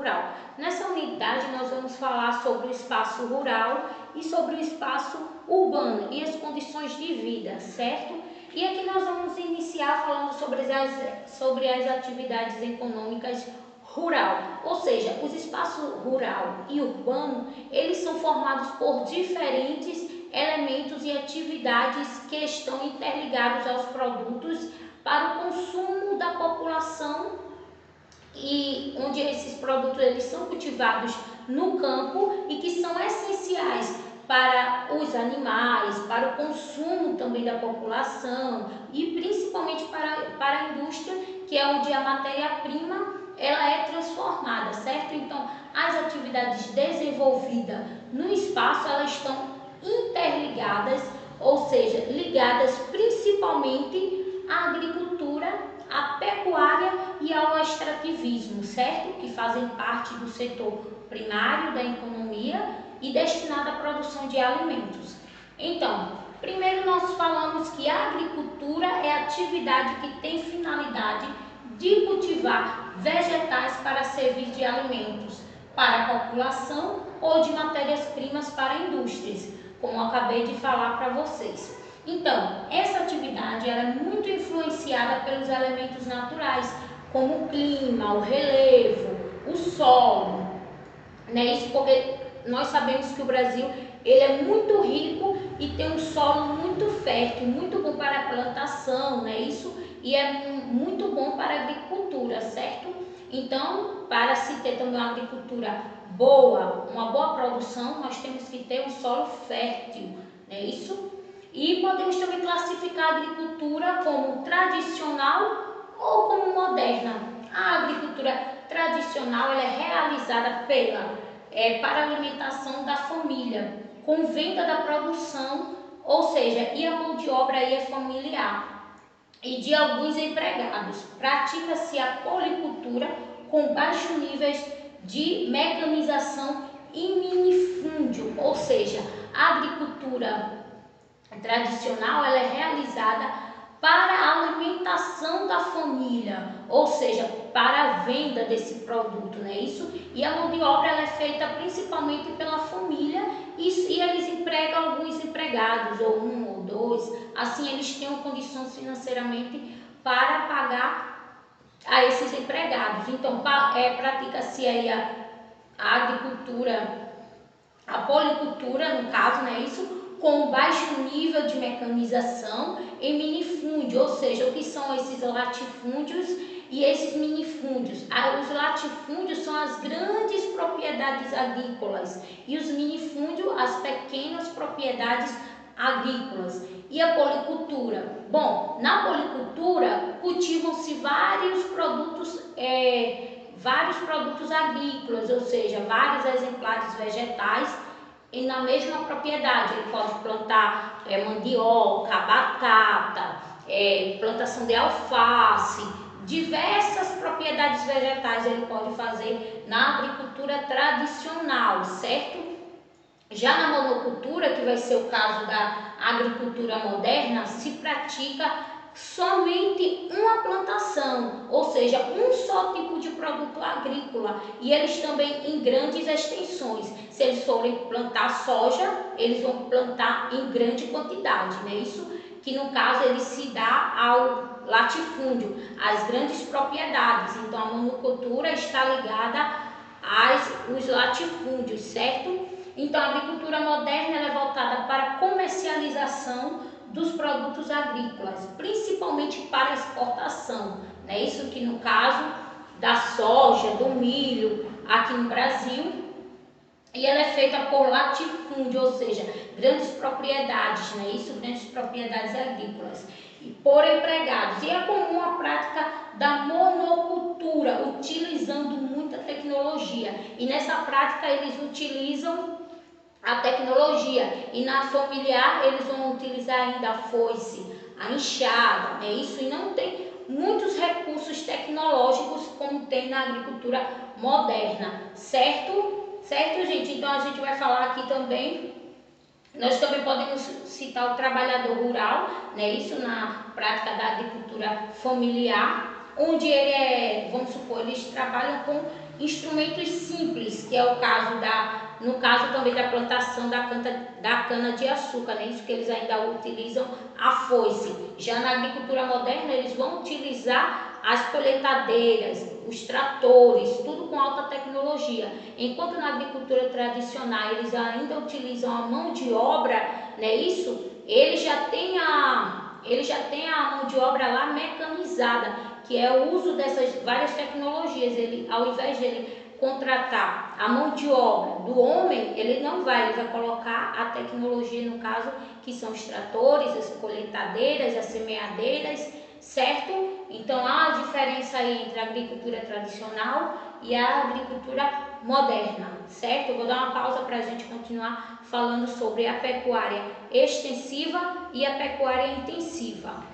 rural. Nessa unidade nós vamos falar sobre o espaço rural e sobre o espaço urbano e as condições de vida, certo? E aqui nós vamos iniciar falando sobre as atividades econômicas rural, ou seja, os espaços rural e urbano, eles são formados por diferentes elementos e atividades que estão interligados aos produtos para o consumo da população e onde esses produtos eles são cultivados no campo e que são essenciais para os animais, para o consumo também da população e principalmente para a indústria, que é onde a matéria-prima ela é transformada, certo? Então, as atividades desenvolvidas no espaço, elas estão interligadas, ou seja, ligadas principalmente à agricultura, à pecuária e ao extrativismo, certo? Que fazem parte do setor primário da economia e destinado à produção de alimentos. Então, primeiro nós falamos que a agricultura é a atividade que tem finalidade de cultivar vegetais para servir de alimentos para a população ou de matérias-primas para indústrias, como eu acabei de falar para vocês. Então, essa atividade ela é muito influenciada pelos elementos naturais, como o clima, o relevo, o solo, né? Isso porque nós sabemos que o Brasil ele é muito rico e tem um solo muito fértil, muito bom para a plantação, né? Isso e é muito bom para a agricultura, certo? Então, para se ter também uma agricultura boa, uma boa produção, nós temos que ter um solo fértil, né? Isso. E podemos também classificar a agricultura como tradicional ou como moderna. A agricultura tradicional ela é realizada para a alimentação da família, com venda da produção, ou seja, e a mão de obra aí é familiar e de alguns empregados. Pratica-se a policultura com baixos níveis de mecanização e minifúndio, ou seja, a agricultura tradicional ela é realizada para a alimentação da família, ou seja, para a venda desse produto, né? Isso e a mão de obra ela é feita principalmente pela família e eles empregam alguns empregados, ou um ou dois, assim eles têm condições financeiramente para pagar a esses empregados. Então, pratica-se aí a agricultura, a policultura, no caso, né? Isso com baixo nível de mecanização em minifúndio, ou seja, o que são esses latifúndios e esses minifúndios. Os latifúndios são as grandes propriedades agrícolas e os minifúndios as pequenas propriedades agrícolas. E a policultura? Bom, na policultura cultivam-se vários produtos agrícolas, ou seja, vários exemplares vegetais e na mesma propriedade. Ele pode plantar mandioca, batata, plantação de alface, diversas propriedades vegetais ele pode fazer na agricultura tradicional, certo? Já na monocultura, que vai ser o caso da agricultura moderna, se pratica somente uma plantação, ou seja, um só tipo de produto agrícola e eles também em grandes extensões. Se eles forem plantar soja, eles vão plantar em grande quantidade, né? Isso que no caso ele se dá ao latifúndio, às grandes propriedades. Então a monocultura está ligada aos latifúndios, certo? Então a agricultura moderna ela é voltada para a comercialização dos produtos agrícolas, principalmente para exportação, né? Isso que no caso da soja, do milho, aqui no Brasil, e ela é feita por latifúndio, ou seja, grandes propriedades, né? Isso, grandes propriedades agrícolas, e por empregados. E é comum a prática da monocultura, utilizando muita tecnologia, e nessa prática eles utilizam a tecnologia e na familiar eles vão utilizar ainda a foice, a enxada, né? Isso e não tem muitos recursos tecnológicos como tem na agricultura moderna, certo? Certo, gente? Então a gente vai falar aqui também, nós também podemos citar o trabalhador rural, né? Isso na prática da agricultura familiar, onde vamos supor, eles trabalham com instrumentos simples, que é o caso no caso também da plantação da cana de açúcar, né? Isso que eles ainda utilizam a foice. Já na agricultura moderna eles vão utilizar as colheitadeiras, os tratores, tudo com alta tecnologia. Enquanto na agricultura tradicional eles ainda utilizam a mão de obra, né? Isso, eles já têm a mão de obra lá mecanizada, que é o uso dessas várias tecnologias. Ele, ao invés de ele contratar a mão de obra do homem, ele vai colocar a tecnologia, no caso, que são os tratores, as colheitadeiras, as semeadeiras, certo? Então há a diferença aí entre a agricultura tradicional e a agricultura moderna, certo? Eu vou dar uma pausa para a gente continuar falando sobre a pecuária extensiva e a pecuária intensiva.